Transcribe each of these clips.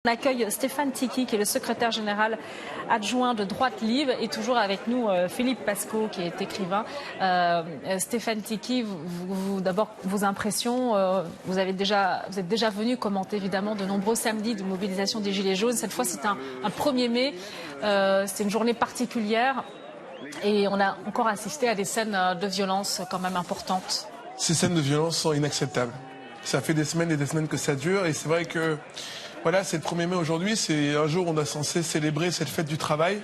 On accueille Stéphane Tiki, qui est le secrétaire général adjoint de Droite Libre, et toujours avec nous Philippe Pascot, qui est écrivain. Stéphane Tiki, d'abord vos impressions. Vous êtes déjà venu commenter évidemment de nombreux samedis de mobilisation des Gilets jaunes. Cette fois, c'est un 1er mai. C'est une journée particulière et on a encore assisté à des scènes de violence quand même importantes. Ces scènes de violence sont inacceptables. Ça fait des semaines et des semaines que ça dure, et c'est vrai que voilà, c'est le 1er mai aujourd'hui, c'est un jour où on est censé célébrer cette fête du travail,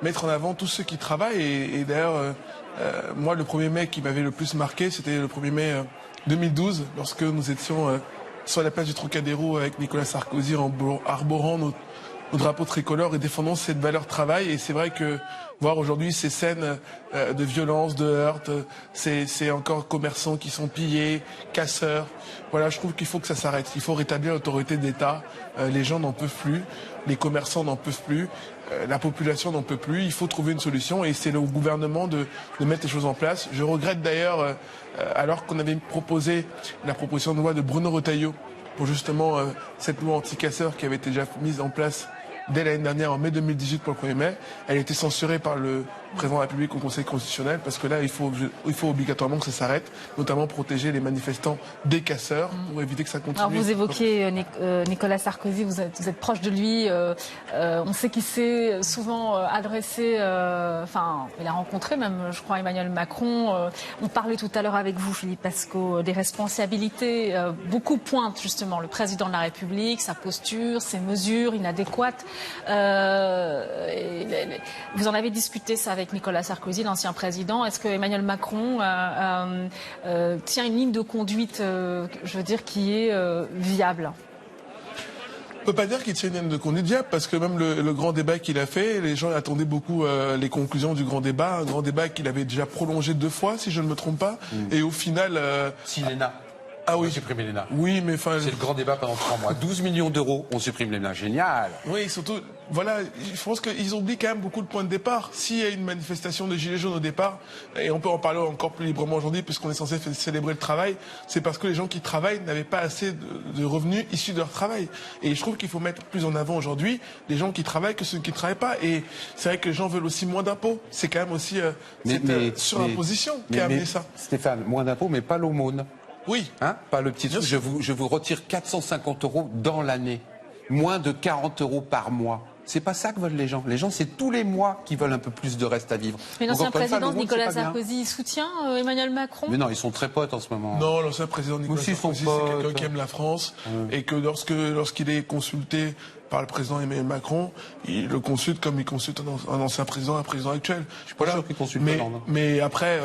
mettre en avant tous ceux qui travaillent. Et d'ailleurs, moi, le 1er mai qui m'avait le plus marqué, c'était le 1er mai 2012, lorsque nous étions sur la place du Trocadéro avec Nicolas Sarkozy, arborant nos drapeaux tricolores et défendant cette valeur travail. Et c'est vrai que voir aujourd'hui ces scènes de violence, de heurts, c'est encore commerçants qui sont pillés, casseurs. Voilà, je trouve qu'il faut que ça s'arrête. Il faut rétablir l'autorité d'État. Les gens n'en peuvent plus, les commerçants n'en peuvent plus, la population n'en peut plus. Il faut trouver une solution et c'est le gouvernement de mettre les choses en place. Je regrette d'ailleurs, alors qu'on avait proposé la proposition de loi de Bruno Retailleau pour justement cette loi anti-casseurs qui avait été déjà mise en place dès l'année dernière, en mai 2018 pour le 1er mai, elle a été censurée par le président de la République au Conseil constitutionnel, parce que là, il faut obligatoirement que ça s'arrête, notamment protéger les manifestants des casseurs, pour éviter que ça continue. Alors vous évoquiez Nicolas Sarkozy, vous êtes proche de lui, on sait qu'il s'est souvent adressé, il a rencontré même, je crois, Emmanuel Macron. On parlait tout à l'heure avec vous, Philippe Pascot, des responsabilités. Beaucoup pointent justement le président de la République, sa posture, ses mesures inadéquates. Vous en avez discuté ça avec Nicolas Sarkozy, l'ancien président. Est-ce que Emmanuel Macron tient une ligne de conduite, je veux dire, qui est viable? On ne peut pas dire qu'il tient une ligne de conduite viable, parce que même le grand débat qu'il a fait, les gens attendaient beaucoup les conclusions du grand débat. Un grand débat qu'il avait déjà prolongé 2 fois, si je ne me trompe pas. Et au final... Si l'ENA. Ah oui. On supprime l'ENA. Oui, mais enfin... C'est le grand débat pendant 3 mois. 12 millions d'euros, on supprime l'ENA. Génial. Oui, surtout, voilà, je pense qu'ils oublient quand même beaucoup le point de départ. S'il y a une manifestation de Gilets jaunes au départ, et on peut en parler encore plus librement aujourd'hui, puisqu'on est censé célébrer le travail, c'est parce que les gens qui travaillent n'avaient pas assez de revenus issus de leur travail. Et je trouve qu'il faut mettre plus en avant aujourd'hui les gens qui travaillent que ceux qui ne travaillent pas. Et c'est vrai que les gens veulent aussi moins d'impôts. C'est quand même aussi cette surimposition qui a amené ça. Stéphane, moins d'impôts, mais pas l'aumône. Oui. Hein, pas le petit truc. Je vous retire 450 euros dans l'année. Moins de 40 euros par mois. C'est pas ça que veulent les gens. Les gens, c'est tous les mois qui veulent un peu plus de reste à vivre. Mais l'ancien président Nicolas Sarkozy soutient Emmanuel Macron? Mais non, ils sont très potes en ce moment. Non, l'ancien président Nicolas Sarkozy, c'est quelqu'un qui aime la France. Et que lorsqu'il est consulté par le président Emmanuel Macron, il le consulte comme il consulte un ancien président, un président actuel. Je suis pas sûr qu'il consulte mais après,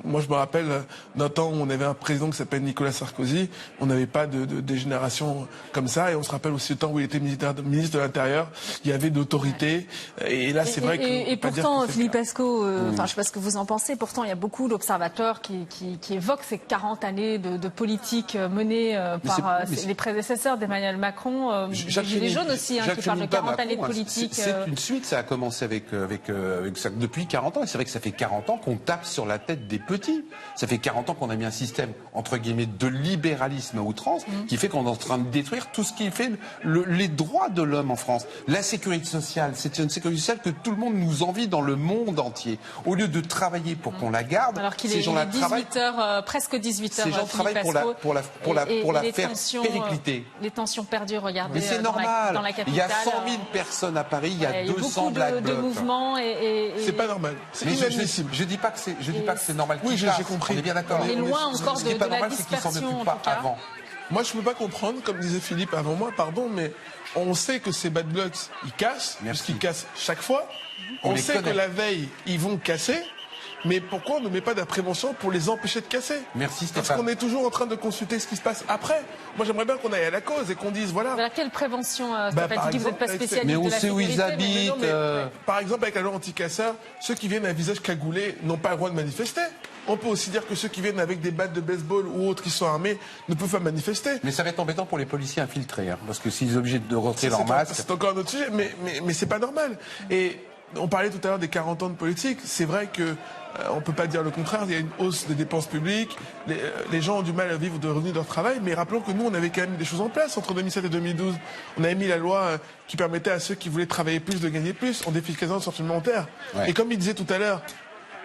moi je me rappelle d'un temps où on avait un président qui s'appelle Nicolas Sarkozy, on n'avait pas de dégénération comme ça, et on se rappelle aussi le temps où il était ministre de l'Intérieur, il y avait d'autorité, et là c'est vrai que... Et pourtant, Philippe Pascot, je ne sais pas ce que vous en pensez, pourtant il y a beaucoup d'observateurs qui évoquent ces 40 années de politique menée par les prédécesseurs d'Emmanuel Macron, Gilets jaunes aussi, qui parlent de 40 années de politique. C'est une suite, ça a commencé avec ça depuis 40 ans. Et c'est vrai que ça fait 40 ans qu'on tape sur la tête des petits. Ça fait 40 ans qu'on a mis un système, entre guillemets, de libéralisme à outrance, qui fait qu'on est en train de détruire tout ce qui fait les droits de l'homme en France. La sécurité sociale, c'est une sécurité sociale que tout le monde nous envie dans le monde entier. Au lieu de travailler pour qu'on la garde, alors qu'il est 18h, presque 18h. Ces gens travaillent pour la faire péricliter. Les tensions perdues, regardez. Mais c'est normal. Dans la capitale, il y a 100 000 personnes à Paris, il y a 200 Black Blocs. De mouvements c'est pas normal. C'est inadmissible. Je dis pas que c'est normal. Oui, j'ai compris. On est bien d'accord. On est loin encore de la dispersion, c'est qu'ils s'en occupent pas avant. Moi, je peux pas comprendre, comme disait Philippe avant moi, pardon, mais on sait que ces Bad Blocs, ils cassent, puisqu'ils cassent chaque fois. On sait que la veille, ils vont casser. Mais pourquoi on ne met pas de la prévention pour les empêcher de casser? Merci Stéphane. Parce qu'on est toujours en train de consulter ce qui se passe après. Moi j'aimerais bien qu'on aille à la cause et qu'on dise voilà. Mais quelle prévention, Stéphane Tiki, vous n'êtes pas spécialiste mais on de la sait où ils habitent. Par exemple avec la loi anti-casseurs, ceux qui viennent à visage cagoulé n'ont pas le droit de manifester. On peut aussi dire que ceux qui viennent avec des battes de baseball ou autres qui sont armés ne peuvent pas manifester. Mais ça va être embêtant pour les policiers infiltrés, parce que s'ils sont obligés de retirer leur masque... C'est encore un autre sujet, mais c'est pas normal. Et on parlait tout à l'heure des 40 ans de politique. C'est vrai que on ne peut pas dire le contraire. Il y a une hausse des dépenses publiques. Les gens ont du mal à vivre de revenus de leur travail. Mais rappelons que nous, on avait quand même des choses en place entre 2007 et 2012. On avait mis la loi qui permettait à ceux qui voulaient travailler plus de gagner plus en défiscalisant le supplémentaire. Ouais. Et comme il disait tout à l'heure,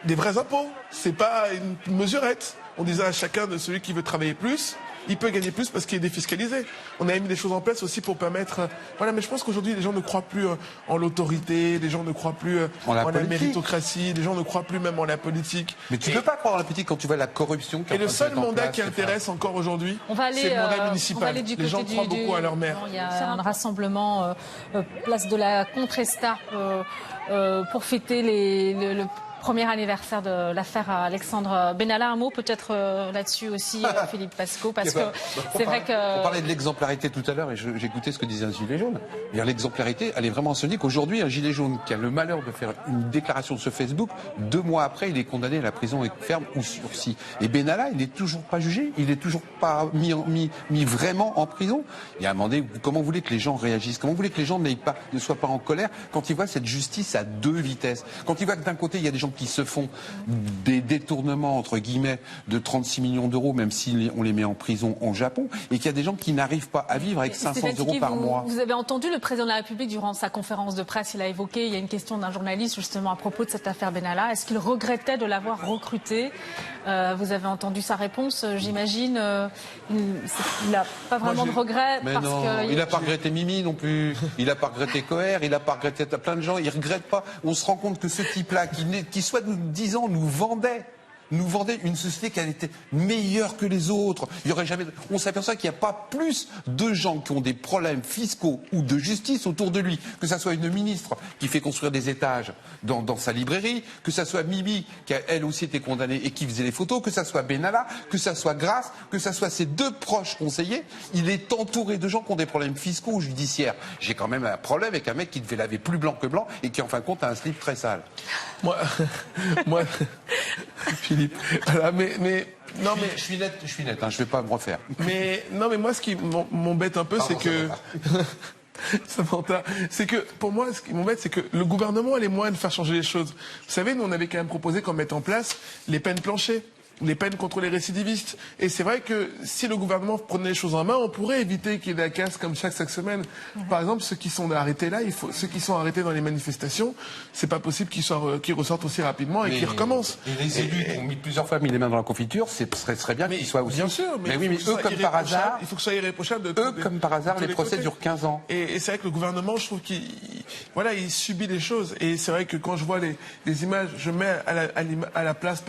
des vrais impôts. C'est pas une mesurette. On disait à chacun de celui qui veut travailler plus, il peut gagner plus parce qu'il est défiscalisé. On avait mis des choses en place aussi pour permettre... Voilà, mais je pense qu'aujourd'hui, les gens ne croient plus en l'autorité, les gens ne croient plus en la méritocratie, les gens ne croient plus même en la politique. Mais tu ne peux pas croire en la politique quand tu vois la corruption qui est en train de se mettre en place. Et le seul mandat qui intéresse encore aujourd'hui, c'est le mandat municipal. Les gens croient beaucoup à leur maire. Il y a un rassemblement place de la Contrescarpe pour fêter le premier anniversaire de l'affaire Alexandre Benalla. Un mot peut-être là-dessus aussi, Philippe Pascot, parce que c'est vrai que... On parlait de l'exemplarité tout à l'heure et j'écoutais ce que disait un gilet jaune. L'exemplarité, elle est vraiment insonique. Qu'aujourd'hui, un gilet jaune qui a le malheur de faire une déclaration sur Facebook, 2 mois après, il est condamné à la prison ferme ou sursis. Et Benalla, il n'est toujours pas jugé, il n'est toujours pas mis vraiment en prison. Il y a un moment donné, comment vous voulez que les gens réagissent? Comment vous voulez que les gens ne soient pas en colère quand ils voient cette justice à 2 vitesses? Quand ils voient que d'un côté, il y a des gens qui se font des détournements, entre guillemets, de 36 millions d'euros, même si on les met en prison au Japon, et qu'il y a des gens qui n'arrivent pas à vivre avec 500 euros par mois. Vous avez entendu le président de la République durant sa conférence de presse, il a évoqué, il y a une question d'un journaliste justement à propos de cette affaire Benalla. Est-ce qu'il regrettait de l'avoir recruté? Vous avez entendu sa réponse, j'imagine. Il n'a pas vraiment de regret. Mais non, il n'a pas regretté Mimi non plus. Il n'a pas regretté Coher, il n'a pas regretté plein de gens. Il ne regrette pas. On se rend compte que ce type-là, qui soit nous 10 ans, nous vendait une société qui était meilleure que les autres. Il y aurait jamais. On s'aperçoit qu'il n'y a pas plus de gens qui ont des problèmes fiscaux ou de justice autour de lui. Que ça soit une ministre qui fait construire des étages dans sa librairie, que ça soit Mimi qui a elle aussi été condamnée et qui faisait les photos, que ça soit Benalla, que ça soit Grasse, que ça soit ses 2 proches conseillers. Il est entouré de gens qui ont des problèmes fiscaux ou judiciaires. J'ai quand même un problème avec un mec qui devait laver plus blanc que blanc et qui en fin de compte a un slip très sale. Moi. Voilà, mais non, mais je suis net, hein, je vais pas me refaire. Mais non, mais moi, ce qui m'embête un peu, c'est que Samantha, c'est que pour moi, ce qui m'embête, c'est que le gouvernement a les moyens de faire changer les choses. Vous savez, nous, on avait quand même proposé qu'on mette en place les peines planchées, les peines contre les récidivistes. Et c'est vrai que si le gouvernement prenait les choses en main, on pourrait éviter qu'il y ait des casse comme chaque semaine. Par exemple, ceux qui sont arrêtés là, ceux qui sont arrêtés dans les manifestations, c'est pas possible qu'ils ressortent aussi rapidement et qu'ils recommencent. Et les élus qui ont mis plusieurs fois mis les mains dans la confiture, ce serait bien qu'ils soient aussi. Bien sûr, mais oui, mais eux comme par hasard, il faut que ça soit irréprochable. Comme par hasard, les procès durent 15 ans. Et c'est vrai que le gouvernement, je trouve qu'il subit des choses. Et c'est vrai que quand je vois les images, je mets à la place,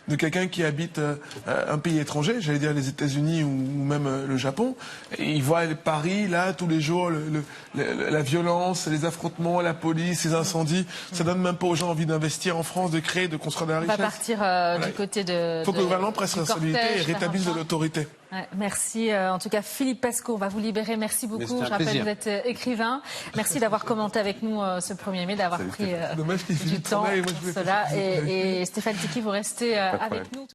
de quelqu'un qui habite un pays étranger, j'allais dire les États-Unis ou même le Japon, et il voit Paris, là, tous les jours, la violence, les affrontements, la police, les incendies. Ça donne même pas aux gens envie d'investir en France, de créer, de construire de la richesse. On va partir du côté de... Il faut que le gouvernement prenne responsabilité et rétablisse de l'autorité. Ouais, merci. En tout cas, Philippe Pascot, on va vous libérer. Merci beaucoup. Je rappelle que vous êtes écrivain. Merci d'avoir commenté avec nous ce 1er mai, d'avoir pris du temps pour cela. Et Stéphane Tiki, vous restez avec nous.